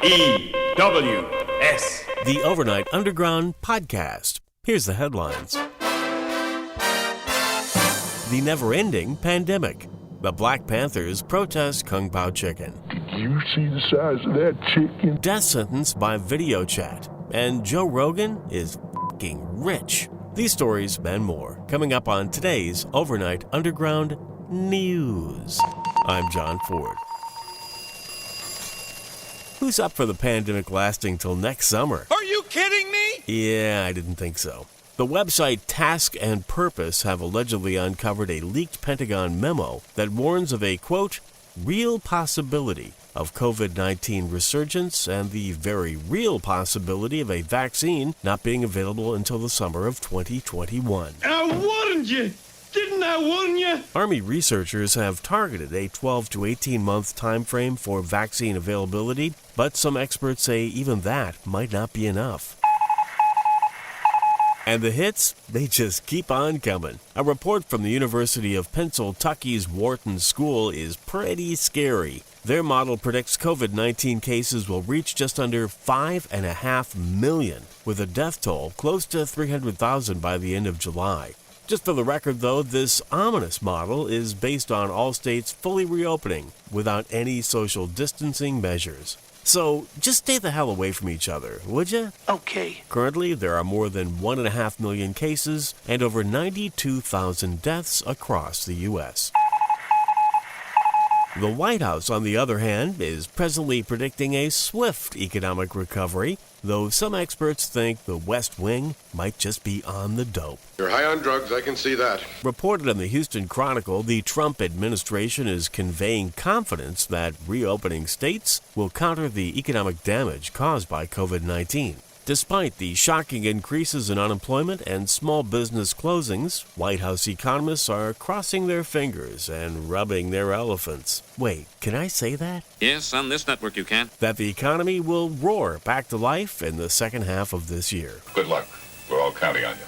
WEWS. The Overnight Underground Podcast. Here's the headlines. The never-ending pandemic. The Black Panthers protest Kung Pao chicken. Did you see the size of that chicken? Death sentence by video chat. And Joe Rogan is f***ing rich. These stories and more coming up on today's Overnight Underground News. I'm John Ford. Who's up for the pandemic lasting till next summer? Are you kidding me? Yeah, I didn't think so. The website Task and Purpose have allegedly uncovered a leaked Pentagon memo that warns of a, quote, real possibility of COVID-19 resurgence and the very real possibility of a vaccine not being available until the summer of 2021. I warned you! Didn't I warn you? Army researchers have targeted a 12 to 18-month time frame for vaccine availability, but some experts say even that might not be enough. And the hits, they just keep on coming. A report from the University of Pennsylvania's Wharton School is pretty scary. Their model predicts COVID-19 cases will reach just under 5.5 million, with a death toll close to 300,000 by the end of July. Just for the record, though, this ominous model is based on all states fully reopening without any social distancing measures. So just stay the hell away from each other, would you? Okay. Currently, there are more than 1.5 million cases and over 92,000 deaths across the U.S. The White House, on the other hand, is presently predicting a swift economic recovery, though some experts think the West Wing might just be on the dope. You're high on drugs, I can see that. Reported in the Houston Chronicle, the Trump administration is conveying confidence that reopening states will counter the economic damage caused by COVID-19. Despite the shocking increases in unemployment and small business closings, White House economists are crossing their fingers and rubbing their elephants. Wait, can I say that? Yes, on this network you can. That the economy will roar back to life in the second half of this year. Good luck. We're all counting on you.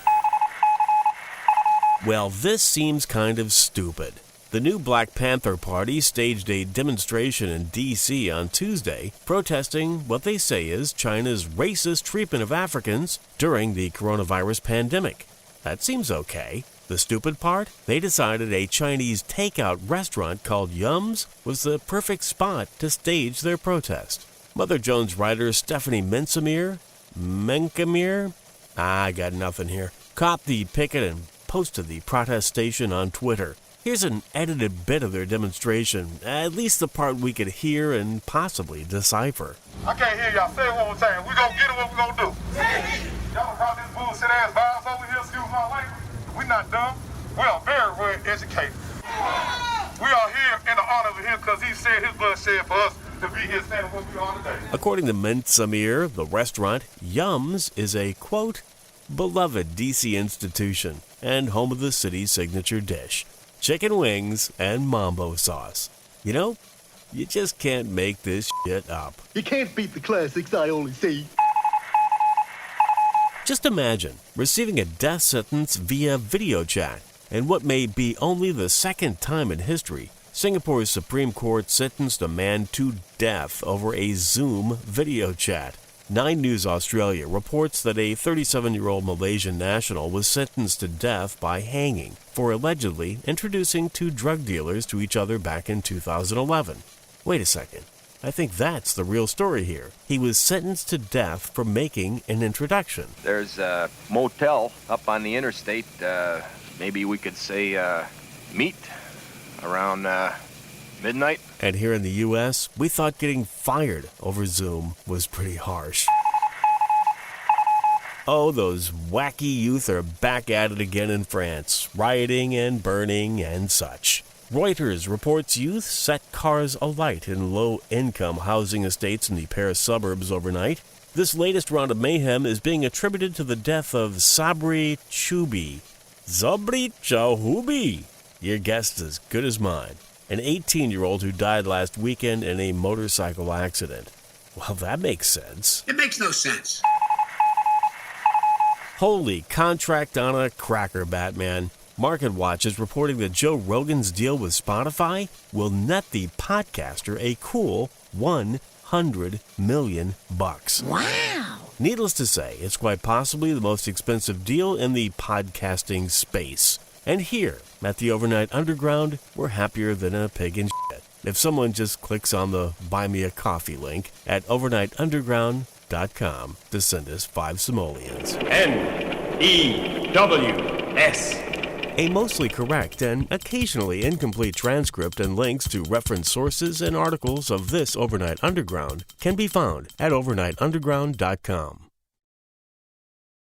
Well, this seems kind of stupid. The new Black Panther Party staged a demonstration in D.C. on Tuesday, protesting what they say is China's racist treatment of Africans during the coronavirus pandemic. That seems okay. The stupid part? They decided a Chinese takeout restaurant called Yums was the perfect spot to stage their protest. Mother Jones writer Stephanie Mencamere, I got nothing here, copped the picket and posted the protest station on Twitter. Here's an edited bit of their demonstration, at least the part we could hear and possibly decipher. I can't hear y'all. Say it one more time. We gonna get it, what we gonna do? Y'all brought this bullshit ass virus over here, excuse my language. We not dumb. We are very well educated. We are here in the honor of him because he said his blood shed for us to be here standing where we are today. According to Mencamere, the restaurant, Yums is a, quote, beloved D.C. institution and home of the city's signature dish. Chicken wings and mambo sauce. You know, you just can't make this shit up. You can't beat the classics, I only say. Just imagine receiving a death sentence via video chat. And what may be only the second time in history, Singapore's Supreme Court sentenced a man to death over a Zoom video chat. 9 News Australia reports that a 37-year-old Malaysian national was sentenced to death by hanging for allegedly introducing 2 drug dealers to each other back in 2011. Wait a second. I think that's the real story here. He was sentenced to death for making an introduction. There's a motel up on the interstate. Maybe we could say meet around midnight. And here in the U.S., we thought getting fired over Zoom was pretty harsh. Oh, those wacky youth are back at it again in France, rioting and burning and such. Reuters reports youth set cars alight in low-income housing estates in the Paris suburbs overnight. This latest round of mayhem is being attributed to the death of Sabri Choubi. Sabri Choubi! Your guess is as good as mine. An 18-year-old who died last weekend in a motorcycle accident. Well, that makes sense. It makes no sense. Holy contract on a cracker, Batman. MarketWatch is reporting that Joe Rogan's deal with Spotify will net the podcaster a cool $100 $200 million. Wow! Needless to say, it's quite possibly the most expensive deal in the podcasting space. And here, at the Overnight Underground, we're happier than a pig in shit if someone just clicks on the Buy Me a Coffee link at overnightunderground.com to send us 5 simoleons. N-E-W-S. A mostly correct and occasionally incomplete transcript and links to reference sources and articles of this Overnight Underground can be found at overnightunderground.com.